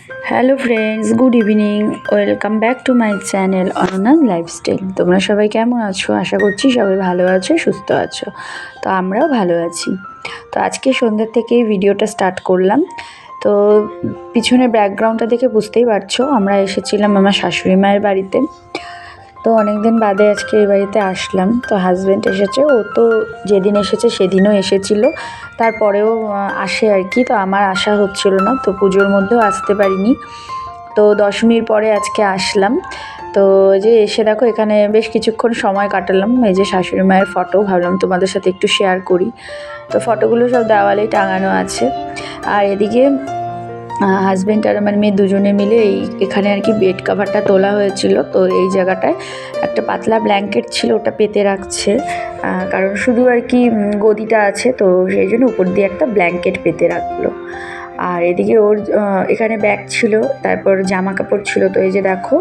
Hello friends, good evening. Welcome back to my channel অনন্যাস lifestyle. তোমরা সবাই কেমন আছো? আশা করছি সবাই ভালো আছো, সুস্থ আছো। তো আমরাও ভালো আছি। তো আজকে সন্ধ্যের থেকেই ভিডিওটা স্টার্ট করলাম। তো পিছনের ব্যাকগ্রাউন্ডটা দেখে বুঝতেই পারছো, আমরা এসেছিলাম আমার শাশুড়ি মায়ের বাড়িতে। তো অনেক দিন বাদে আজকে এই বাড়িতে আসলাম। তো হাজব্যান্ড এসেছে, ও তো যেদিন এসেছে সেদিনও এসেছিল, তারপরেও আসে আর কি। তো আমার আসা হচ্ছিল না, তো পুজোর মধ্যেও আসতে পারিনি। তো দশমীর পরে আজকে আসলাম। তো যে এসে দেখো এখানে বেশ কিছুক্ষণ সময় কাটালাম। এই যে শাশুড়ি মায়ের ফটো, ভাবলাম তোমাদের সাথে একটু শেয়ার করি। তো ফটোগুলো সব দেওয়ালেই টাঙানো আছে। আর এদিকে হাজব্যান্ড আর আমার মেয়ে দুজনে মিলে এখানে আর কি বেড কাভারটা তোলা হয়েছিল। তো এই জায়গাটায় একটা পাতলা ব্ল্যাঙ্কেট ছিল, ওটা পেতে রাখছে। কারণ শুধু আর কি গদিটা আছে, তো সেই জন্য উপর দিয়ে একটা ব্ল্যাঙ্কেট পেতে রাখলো। আর এদিকে ওর এখানে ব্যাগ ছিল, তারপর জামা কাপড় ছিল। তো এই যে দেখো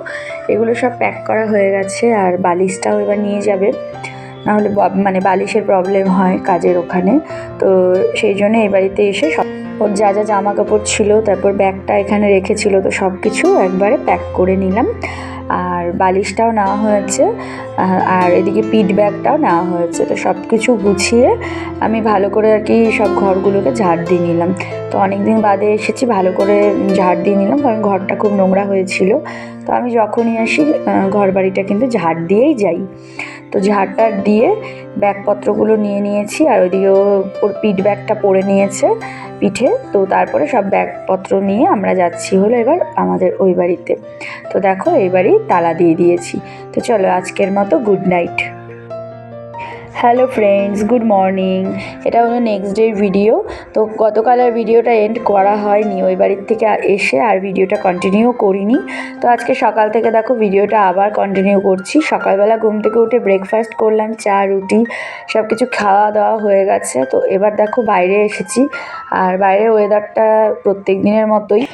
এগুলো সব প্যাক করা হয়ে গেছে। আর বালিশটাও এবার নিয়ে যাবে, নাহলে মানে বালিশের প্রবলেম হয় কাজের ওখানে। তো সেই জন্য এই বাড়িতে এসে সব ওর যা যা জামা কাপড় ছিল, তারপর ব্যাগটা এখানে রেখেছিল, তো সব কিছু একবারে প্যাক করে নিলাম। আর বালিশটাও নেওয়া হয়েছে, আর এদিকে পিঠ ব্যাগটাও নেওয়া হয়েছে। তো সব কিছু গুছিয়ে আমি ভালো করে আর কি সব ঘরগুলোকে ঝাড় দিয়ে নিলাম। তো অনেক দিন বাদে এসেছি, ভালো করে ঝাড় দিয়ে নিলাম, কারণ ঘরটা খুব নোংরা হয়েছিল। তো আমি যখনই আসি ঘর বাড়িটা কিন্তু ঝাড় দিয়েই যাই। তো ঝাড়টা দিয়ে ব্যাগপত্রগুলো নিয়ে নিয়েছি। আর ওইদিকে ওর পিঠ ব্যাগটা পরে নিয়েছে পিঠে। তো তারপরে সব ব্যাগপত্র নিয়ে আমরা যাচ্ছি হলো এবার আমাদের ওই বাড়িতে। তো দেখো এই বাড়ি তালা দিয়ে দিয়েছি। তো চলো আজকের মতো good night. Hello friends, good morning. এটা হলো নেক্সট ডের ভিডিও। তো গতকাল আর ভিডিওটা এন্ড করা হয়নি, ওই বাড়ির থেকে এসে আর ভিডিওটা কন্টিনিউ করিনি। তো আজকে সকাল থেকে দেখো ভিডিওটা আবার কন্টিনিউ করছি। সকালবেলা ঘুম থেকে উঠে ব্রেকফাস্ট করলাম, চা রুটি সব কিছু খাওয়া দাওয়া হয়ে গেছে। তো এবার দেখো বাইরে এসেছি, আর বাইরের ওয়েদারটা প্রত্যেক দিনের মতোই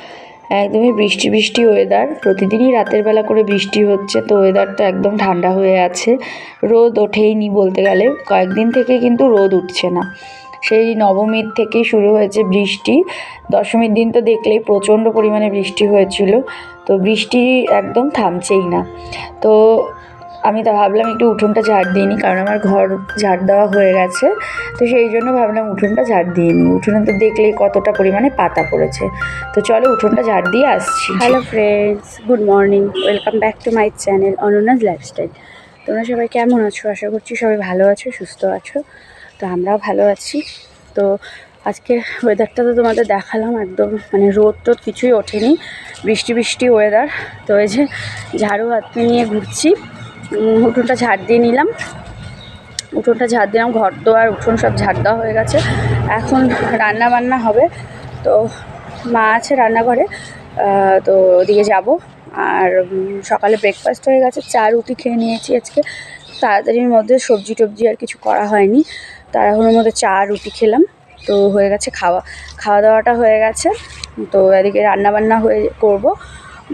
একদমই বৃষ্টি বৃষ্টি ওয়েদার। প্রতিদিনই রাতের বেলা করে বৃষ্টি হচ্ছে, তো ওয়েদারটা একদম ঠান্ডা হয়ে আছে। রোদ ওঠেইনি বলতে গেলে, কয়েকদিন থেকে কিন্তু রোদ উঠছে না। সেই নবমীর থেকেই শুরু হয়েছে বৃষ্টি। দশমীর দিন তো দেখলেই প্রচণ্ড পরিমাণে বৃষ্টি হয়েছিল। তো বৃষ্টি একদম থামছেই না। তো আমি তা ভাবলাম একটু উঠোনটা ঝাড় দিয়ে নিই, কারণ আমার ঘর ঝাড় দেওয়া হয়ে গেছে। তো সেই জন্য ভাবলাম উঠোনটা ঝাড় দিয়ে নিই। উঠোনে তো দেখলেই কতটা পরিমাণে পাতা পড়েছে। তো চলো উঠোনটা ঝাড় দিয়ে আসছি। Hello friends, good morning. Welcome back to my channel অনন্যাস lifestyle. তোমরা সবাই কেমন আছো? আশা করছি সবাই ভালো আছো, সুস্থ আছো। তো আমরাও ভালো আছি। তো আজকে ওয়েদারটা তো তোমাদের দেখালাম, একদম মানে রোদ টোদ কিছুই ওঠেনি, বৃষ্টি বৃষ্টি ওয়েদার। তো এই যে ঝাড়ু হাতে নিয়ে ঘুরছি। উঠোনটা ঝাড় দিয়ে নিলাম, উঠোনটা ঝাড় দিলাম, ঘর দোয়ার উঠোন সব ঝাড় দেওয়া হয়ে গেছে। এখন রান্না বান্না হবে। তো মা আছে রান্নাঘরে, তো ওদিকে যাব। আর সকালে ব্রেকফাস্ট হয়ে গেছে, চা রুটি খেয়ে নিয়েছি আজকে। তাড়াতাড়ির মধ্যে সবজি টবজি আর কিছু করা হয়নি, তাড়াহুড়োর মধ্যে চা রুটি খেলাম। তো হয়ে গেছে খাওয়া দাওয়াটা হয়ে গেছে। তো এদিকে রান্নাবান্না করব,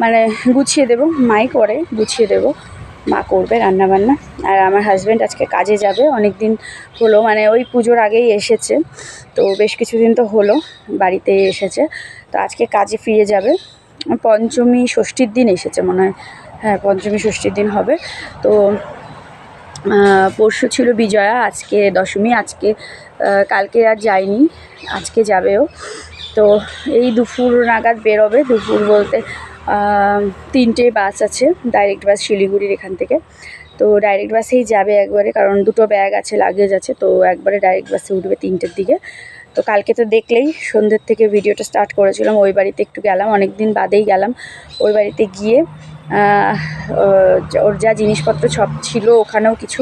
মানে গুছিয়ে দেবো, মাই করে গুছিয়ে দেবো, মা করবে রান্নাবান্না। আর আমার হাজব্যান্ড আজকে কাজে যাবে, অনেক দিন হলো, মানে ওই পুজোর আগেই এসেছে। তো বেশ কিছুদিন তো হলো বাড়িতে এসেছে। তো আজকে কাজে ফিরে যাবে। পঞ্চমী ষষ্ঠীর দিন এসেছে মনে হয়, হ্যাঁ পঞ্চমী ষষ্ঠীর দিন হবে। তো পরশু ছিল বিজয়া, আজকে দশমী। কালকে আর যায়নি, আজকে যাবেও। তো এই দুপুর নাগাদ বেরোবে। দুপুর বলতে 3টে বাস আছে, ডাইরেক্ট বাস শিলিগুড়ির এখান থেকে। তো ডাইরেক্ট বাসেই যাবে একবারে, কারণ 2টো ব্যাগ আছে, লাগেজ আছে। তো একবারে ডাইরেক্ট বাসে উঠবে 3টের দিকে। তো কালকে তো দেখলেই সন্ধ্যের থেকে ভিডিওটা স্টার্ট করেছিলাম, ওই বাড়িতে একটু গেলাম, অনেক দিন বাদেই গেলাম। ওই বাড়িতে গিয়ে ওর যা জিনিসপত্র সব ছিল ওখানেও কিছু,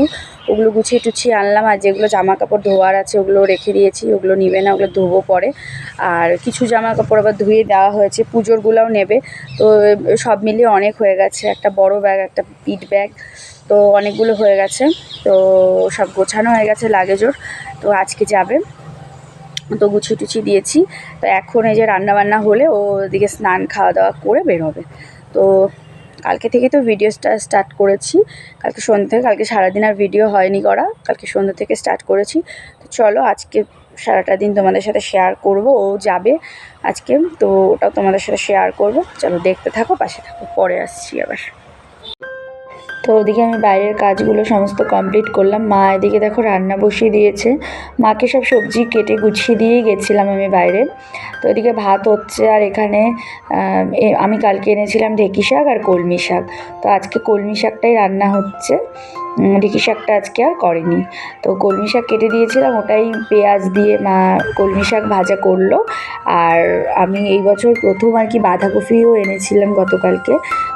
ওগুলো গুছিয়ে টুছিয়ে আনলাম। আর যেগুলো জামা কাপড় ধোয়ার আছে ওগুলো রেখে দিয়েছি, ওগুলো নিবে না, ওগুলো ধোবো পরে। আর কিছু জামা কাপড় আবার ধুয়ে দেওয়া হয়েছে, পুজোরগুলোও নেবে। তো সব মিলিয়ে অনেক হয়ে গেছে, একটা বড় ব্যাগ, একটা পিঠ ব্যাগ, তো অনেকগুলো হয়ে গেছে। তো সব গোছানো হয়ে গেছে লাগেজ ওর। তো আজকে যাবে, তো গুছিয়ে টুছিয়ে দিয়েছি। তো এখন এই যে রান্নাবান্না হলে ও ওদিকে স্নান খাওয়া দাওয়া করে বেরোবে। তো কালকে থেকে তো ভিডিওটা স্টার্ট করেছি, কালকে সন্ধ্যে থেকে। কালকে সারাদিন আর ভিডিও হয়নি করা, কালকে সন্ধ্যে থেকে স্টার্ট করেছি। তো চলো আজকে সারাটা দিন তোমাদের সাথে শেয়ার করব। ও যাবে আজকে, তো ওটাও তোমাদের সাথে শেয়ার করব। চলো দেখতে থাকো, পাশে থাকো, পরে আসছি আবার। তো ওদিকে আমি বাইরের কাজগুলো সমস্ত কমপ্লিট করলাম। মা এদিকে দেখো রান্না বসিয়ে দিয়েছে। মাকে সব সবজি কেটে গুছিয়ে দিয়েই গেছিলাম আমি বাইরে। তো এদিকে ভাত হচ্ছে, আর এখানে আমি কালকে এনেছিলাম ঢেঁকি শাক আর কলমি শাক। তো আজকে কলমি শাকটাই রান্না হচ্ছে, ঢেঁকি শাকটা আজকে আর করেনি। তো কলমি শাক কেটে দিয়েছিলাম, ওটাই পেঁয়াজ দিয়ে মা কলমি শাক ভাজা করলো। আর আমি এই বছর প্রথম আর কি বাঁধাকপিও এনেছিলাম গতকালকে।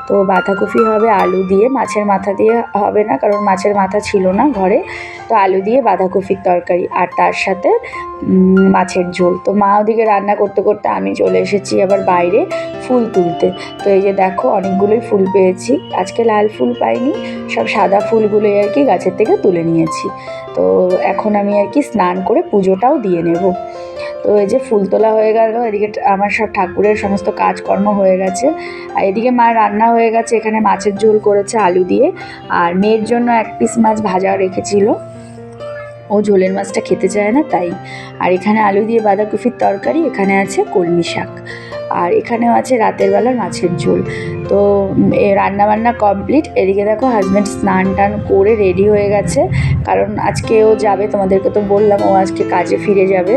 তো বাঁধাকপি হবে আলু দিয়ে, মাছের মাথা দিয়ে হবে না, কারণ মাছের মাথা ছিল না ঘরে। তো আলু দিয়ে বাঁধাকপির তরকারি, আর তার সাথে মাছের ঝোল। তো মা ওদিকে রান্না করতে করতে আমি চলে এসেছি আবার বাইরে ফুল তুলতে। তো এই যে দেখো অনেকগুলোই ফুল পেয়েছি। আজকে লাল ফুল পাইনি, সব সাদা ফুলগুলোই আর কি গাছের থেকে তুলে নিয়েছি। তো এখন আমি আর কি স্নান করে পুজোটাও দিয়ে নেব। তো এই যে ফুল তোলা হয়ে গেল, এদিকে আমার সব ঠাকুরের সমস্ত কাজকর্ম হয়ে গেছে, আর এদিকে মায়ের রান্না হয়ে গেছে। এখানে মাছের ঝোল করেছে আলু দিয়ে, আর মেয়ের জন্য এক পিস মাছ ভাজা রেখেছিল, ও ঝোলের মাছটা খেতে চায় না তাই। আর এখানে আলু দিয়ে বাঁধাকপির তরকারি, এখানে আছে কলমি শাক, আর এখানেও আছে রাতের বেলার মাছের ঝোল। তো রান্নাবান্না কমপ্লিট। এদিকে দেখো হাজব্যান্ড স্নান টান করে রেডি হয়ে গেছে, কারণ আজকে ও যাবে, তোমাদেরকে তো বললাম ও আজকে কাজে ফিরে যাবে।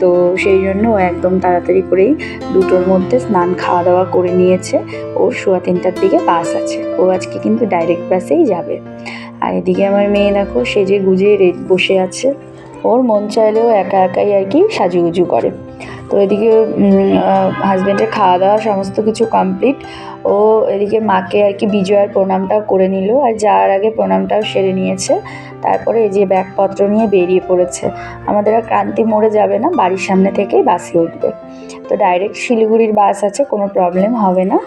তো সেই জন্য ও একদম তাড়াতাড়ি করেই 2টোর মধ্যে স্নান খাওয়া দাওয়া করে নিয়েছে। ওর 3:15টার দিকে বাস আছে, ও আজকে কিন্তু ডাইরেক্ট বাসেই যাবে। আর এদিকে আমার মেয়ে দেখো সেজে গুজে বসে আছে, ওর মন চাইলেও একা একাই আর কি সাজুগুজু করে। তো এদিকে হাজব্যান্ডের খাওয়া দাওয়া সমস্ত কিছু কমপ্লিট। ও এদিকে মাকে আর কি বিজয়ার প্রণামটাও করে নিল, আর যাওয়ার আগে প্রণামটাও সেরে নিয়েছে। তারপরে এই যে ব্যাগপত্র নিয়ে বেরিয়ে পড়েছে। আমাদের আর ক্রান্তি মোড়ে যাবে না, বাড়ির সামনে থেকেই বাসে উঠবে। তো ডাইরেক্ট শিলিগুড়ির বাস আছে, কোনো প্রবলেম হবে না।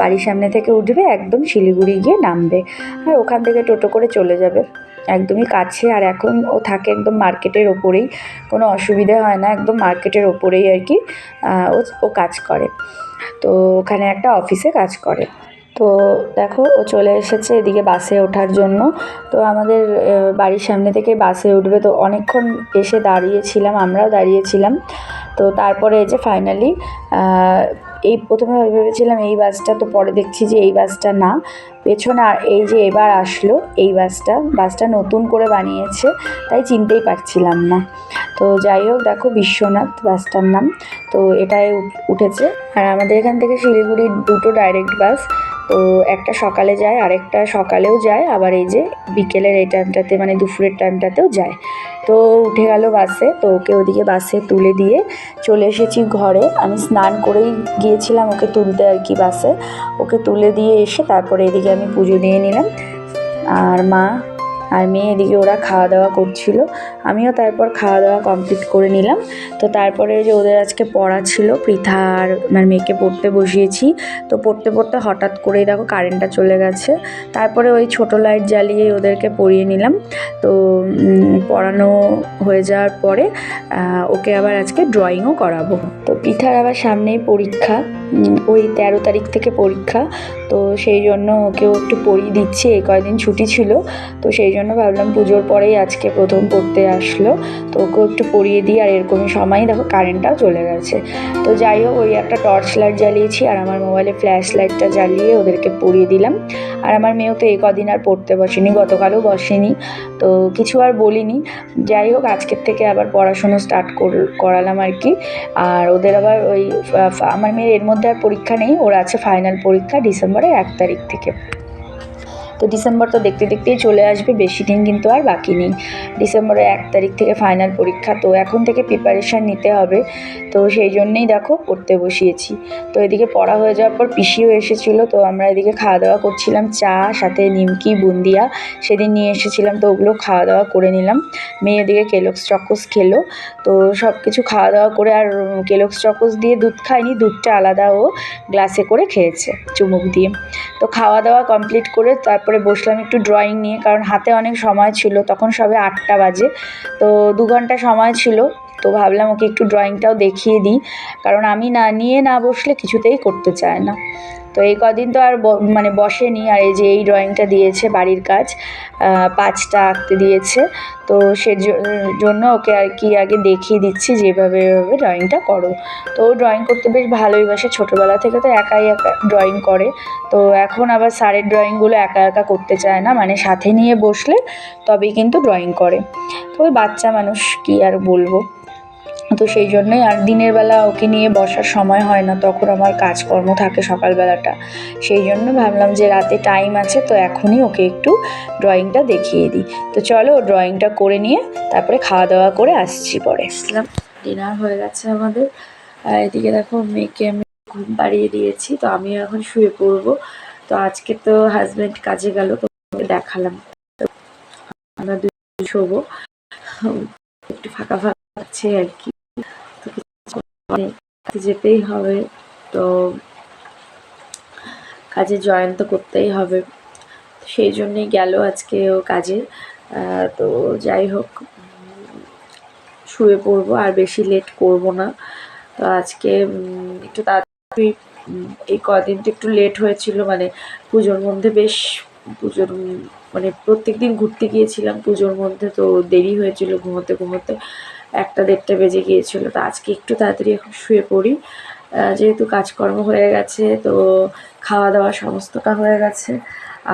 বাড়ির সামনে থেকে উঠবে, একদম শিলিগুড়ি গিয়ে নামবে, আর ওখান থেকে টোটো করে চলে যাবে। একদমই কাছে, আর এখন ও থাকে একদম মার্কেটের ওপরেই, কোনো অসুবিধা হয় না, একদম মার্কেটের ওপরেই আর কি ও কাজ করে। তো ওখানে একটা অফিসে কাজ করে। তো দেখো ও চলে এসেছে এদিকে বাসে ওঠার জন্য। তো আমাদের বাড়ির সামনে থেকে বাসে উঠবে, তো অনেকক্ষণ এসে দাঁড়িয়েছিলাম, আমরাও দাঁড়িয়েছিলাম। তো তারপরে এই যে ফাইনালি এই প্রথমে ভেবেছিলাম এই বাসটা, তো পরে দেখছি যে এই বাসটা না, পেছনে আর এই যে এবার আসলো এই বাসটা নতুন করে বানিয়েছে, তাই চিনতেই পারছিলাম না। তো যাই হোক দেখো বিশ্বনাথ বাসটার নাম। তো এটাই উঠেছে। আর আমাদের এখান থেকে শিলিগুড়ির 2টো ডাইরেক্ট বাস, তো একটা সকালে যায়, আরেকটা সকালেও যায়, আবার এই যে বিকেলের এই টাইমটাতে মানে দুপুরের টাইমটাতেও যায়। তো উঠে গেল বাসে, তো ওকে ওদিকে বাসে তুলে দিয়ে চলে এসেছি ঘরে। আমি স্নান করেই গিয়েছিলাম ওকে তুলতে আর কি বাসে, ওকে তুলে দিয়ে এসে তারপরে এদিকে আমি পুজো দিয়ে নিলাম। আর মা আর মেয়ে এদিকে ওরা খাওয়া দাওয়া করছিল, আমিও তারপর খাওয়া দাওয়া কমপ্লিট করে নিলাম। তো তারপরে যে ওদের আজকে পড়া ছিল, পৃথা আর আমার মেয়েকে পড়তে বসিয়েছি। তো পড়তে পড়তে হঠাৎ করেই দেখো কারেন্টটা চলে গেছে। তারপরে ওই ছোটো লাইট জ্বালিয়ে ওদেরকে পড়িয়ে নিলাম। তো পড়ানো হয়ে যাওয়ার পরে ওকে আবার আজকে ড্রয়িংও করাবো। তো পৃথার আবার সামনেই পরীক্ষা, ওই 13 তারিখ থেকে পরীক্ষা। তো সেই জন্য ওকেও একটু পড়িয়ে দিচ্ছি, এই কয়দিন ছুটি ছিল, তো সেই জন্য ভাবলাম পুজোর পরেই আজকে প্রথম পড়তে আসলো, তো ওকেও একটু পড়িয়ে দিই। আর এরকমই সময় দেখো কারেন্টটাও চলে গেছে। তো যাই হোক ওই একটা টর্চ লাইট জ্বালিয়েছি, আর আমার মোবাইলে ফ্ল্যাশ লাইটটা জ্বালিয়ে ওদেরকে পড়িয়ে দিলাম। আর আমার মেয়েও তো এই কদিন আর পড়তে বসেনি, গতকালও বসেনি, তো কিছু আর বলিনি। যাই হোক আজকের থেকে আবার পড়াশুনো স্টার্ট করালাম আর কি। আর ওদের আবার ওই আমার মেয়ের এর মধ্যে আর পরীক্ষা নেই, ওর আছে ফাইনাল পরীক্ষা ডিসেম্বরের 1 তারিখ থেকে। তো ডিসেম্বর তো দেখতে দেখতেই চলে আসবে, বেশি দিন কিন্তু আর বাকি নেই। ডিসেম্বরের 1 তারিখ থেকে ফাইনাল পরীক্ষা, তো এখন থেকে প্রিপারেশান নিতে হবে। তো সেই জন্যেই দেখো পড়তে বসিয়েছি। তো এদিকে পড়া হয়ে যাওয়ার পর পিসিও এসেছিলো, তো আমরা এদিকে খাওয়া দাওয়া করছিলাম, চা সাথে নিমকি বুন্দিয়া সেদিন নিয়ে এসেছিলাম, তো ওগুলো খাওয়া দাওয়া করে নিলাম। মেয়ে এদিকে কেলগস চকোস খেলো। তো সব কিছু খাওয়া দাওয়া করে, আর কেলগস চকোস দিয়ে দুধ খায়নি, দুধটা আলাদা ও গ্লাসে করে খেয়েছে চুমুক দিয়ে। তো খাওয়া দাওয়া কমপ্লিট করে তারপরে বসলাম একটু ড্রয়িং নিয়ে, কারণ হাতে অনেক সময় ছিল, তখন সবে 8টা বাজে। তো 2 ঘন্টা সময় ছিল, তো ভাবলাম ওকে একটু ড্রয়িংটাও দেখিয়ে দিই, কারণ আমি না নিয়ে না বসলে কিছুতেই করতে চায় না। তো এই কদিন তো আর মানে বসেনি, আর এই যে এই ড্রয়িংটা দিয়েছে বাড়ির কাজ 5টা আঁকতে দিয়েছে। তো সে জন্য ওকে আর কি আগে দেখিয়ে দিচ্ছি যে এভাবে এভাবে ড্রয়িংটা করো। তো ও ড্রয়িং করতে বেশ ভালোই বাসে, ছোটোবেলা থেকে তো একাই একা ড্রয়িং করে। তো এখন আবার স্যারের ড্রয়িংগুলো একা একা করতে চায় না, মানে সাথে নিয়ে বসলে তবেই কিন্তু ড্রয়িং করে। তো ওই বাচ্চা মানুষ, কী আর বলবো। তো সেই জন্যই আর দিনের বেলা ওকে নিয়ে বসার সময় হয় না, তখন আমার কাজকর্ম থাকে সকালবেলাটা। সেই জন্য ভাবলাম যে রাতে টাইম আছে, তো এখনই ওকে একটু ড্রয়িংটা দেখিয়ে দিই। তো চলো ড্রয়িংটা করে নিয়ে তারপরে খাওয়া দাওয়া করে আসছি পরে। ডিনার হয়ে গেছে আমাদের, আর এদিকে দেখো মেয়েকে আমি ঘুম পাড়িয়ে দিয়েছি, তো আমিও এখন শুয়ে পড়বো। তো আজকে তো হাজব্যান্ড কাজে গেল, তো দেখালাম আমরা দুজন শোবো, একটু ফাঁকা ফাঁকা আছে আর কি। তো কাজে যেতেই হবে, তো কাজে জয়েন তো করতেই হবে, সেই জন্যই গেল আজকে ও কাজে। তো যাই হোক, শুয়ে পড়বো, আর বেশি লেট করব না। তো আজকে একটু তাড়াতাড়ি, এই কদিন তো একটু লেট হয়েছিল, মানে পুজোর মধ্যে বেশ পুজোর মানে প্রত্যেক দিন ঘুরতে গিয়েছিলাম পুজোর মধ্যে, তো দেরি হয়েছিল ঘুমোতে ঘুমোতে, 1টা 1:30 বেজে গিয়েছিলো। তো আজকে একটু তাড়াতাড়ি এখন শুয়ে পড়ি, যেহেতু কাজকর্ম হয়ে গেছে, তো খাওয়া দাওয়া সমস্তটা হয়ে গেছে।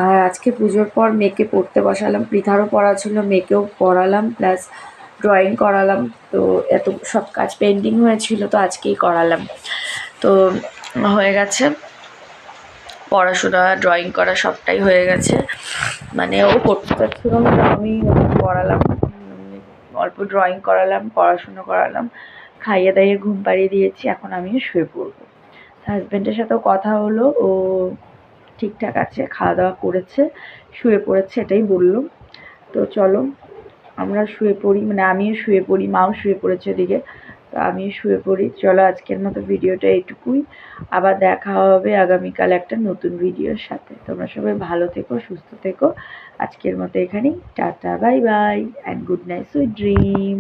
আর আজকে পুজোর পর মেয়েকে পড়তে বসালাম, পৃথারও পড়া ছিল, মেয়েকেও পড়ালাম, প্লাস ড্রয়িং করালাম। তো এত সব কাজ পেন্ডিং হয়েছিল, তো আজকেই করালাম। তো হয়ে গেছে, পড়াশোনা ড্রয়িং করা সবটাই হয়ে গেছে। মানে ও পড়তে চাচ্ছিল না, আমি পড়ালাম, অল্প ড্রয়িং করালাম, পড়াশুনো করালাম, খাইয়ে দাইয়ে ঘুম পাড়িয়ে দিয়েছি। এখন আমিও শুয়ে পড়বো। হাজব্যান্ডের সাথেও কথা হলো, ও ঠিকঠাক আছে, খাওয়া দাওয়া করেছে, শুয়ে পড়েছে, এটাই বললো। তো চলো আমরা শুয়ে পড়ি, মানে আমিও শুয়ে পড়ি, মাও শুয়ে পড়েছে ওদিকে, তো আমিও শুয়ে পড়ি। চলো আজকের মতো ভিডিওটা এইটুকুই, আবার দেখা হবে আগামীকাল একটা নতুন ভিডিওর সাথে। তোমরা সবাই ভালো থেকো, সুস্থ থেকো। আজকের মতো এখানেই tata, bye bye and good night, sweet dream.